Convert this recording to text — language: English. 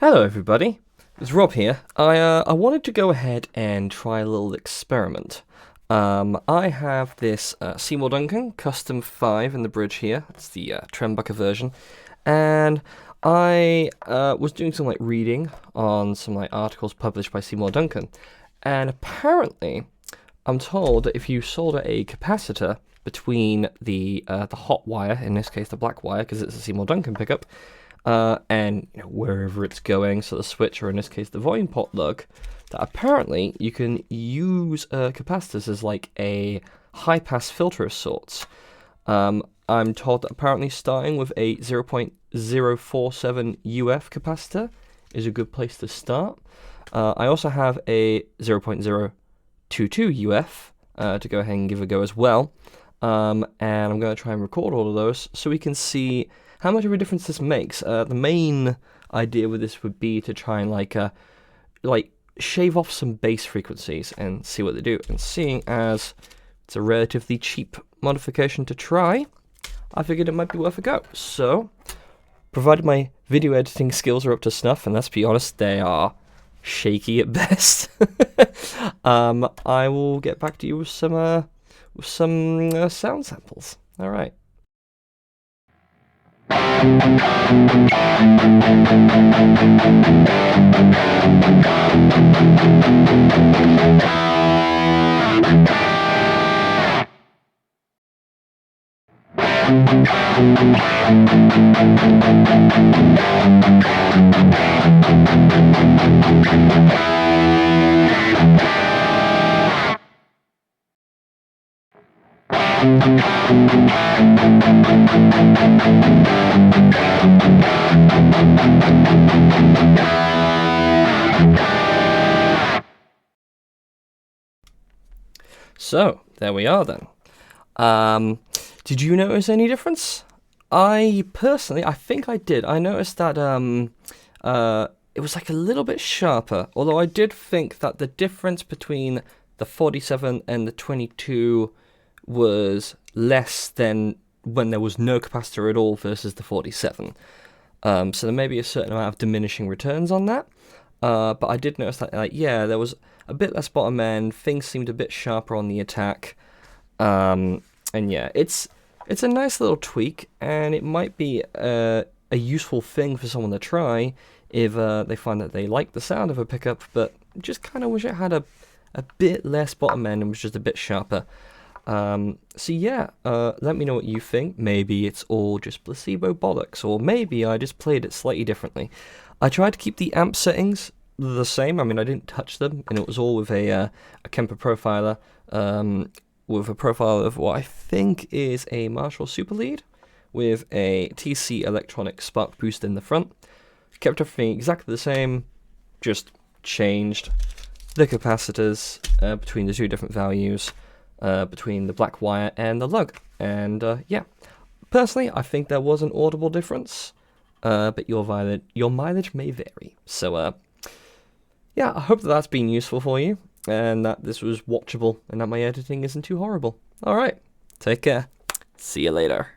Hello everybody, it's Rob here. I wanted to go ahead and try a little experiment. I have this Seymour Duncan Custom 5 in the bridge here. It's the Trembucker version. And I was doing some reading on some articles published by Seymour Duncan. And apparently, I'm told that if you solder a capacitor between the hot wire, in this case the black wire, because it's a Seymour Duncan pickup, and wherever it's going, so the switch, or in this case the volume pot lug, that apparently you can use capacitors as a high-pass filter of sorts. I'm told that apparently starting with a 0.047 UF capacitor is a good place to start. I also have a 0.022 UF to go ahead and give a go as well. And I'm going to try and record all of those so we can see how much of a difference this makes. The main idea with this would be to try and shave off some bass frequencies and see what they do. And seeing as it's a relatively cheap modification to try, I figured it might be worth a go. So, provided my video editing skills are up to snuff, and let's be honest, they are shaky at best, I will get back to you with some sound samples. All right. So, there we are then. Did you notice any difference? I think I did. I noticed that it was a little bit sharper, although I did think that the difference between the 47 and the 22 was less than when there was no capacitor at all versus the 47. So there may be a certain amount of diminishing returns on that. But I did notice that, there was a bit less bottom end, things seemed a bit sharper on the attack. And yeah, it's a nice little tweak, and it might be a useful thing for someone to try if they find that they like the sound of a pickup, but just kind of wish it had a bit less bottom end and was just a bit sharper. So yeah, let me know what you think. Maybe it's all just placebo bollocks, or maybe I just played it slightly differently. I tried to keep the amp settings the same. I mean, I didn't touch them, and it was all with a Kemper profiler, with a profile of what I think is a Marshall Super Lead, with a TC electronic spark boost in the front. Kept everything exactly the same, just changed the capacitors between the two different values, between the black wire and the lug. And yeah, personally, I think there was an audible difference, but your mileage may vary. So yeah, I hope that that's been useful for you, and that this was watchable, and that my editing isn't too horrible. Alright, take care. See you later.